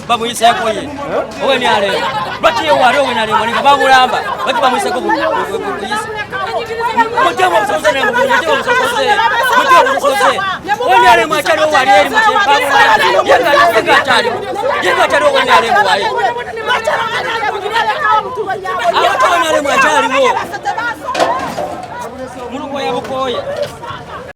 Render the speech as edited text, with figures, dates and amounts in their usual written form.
Babu isa yako ye. Wewe ni ale. Bati wale wewe nani mwani babu lamba. Bati babu isa ko polisi. Mmoja wa msoso na mmoja wa msoso. Mmoja wa msoso. Wewe ni ale mwachari wa ale ni mche babu. Yenga hatari. Yenga hatari wewe ni ale mwai. Hawa ni ale mwachari wo. Muluko ya bokoya.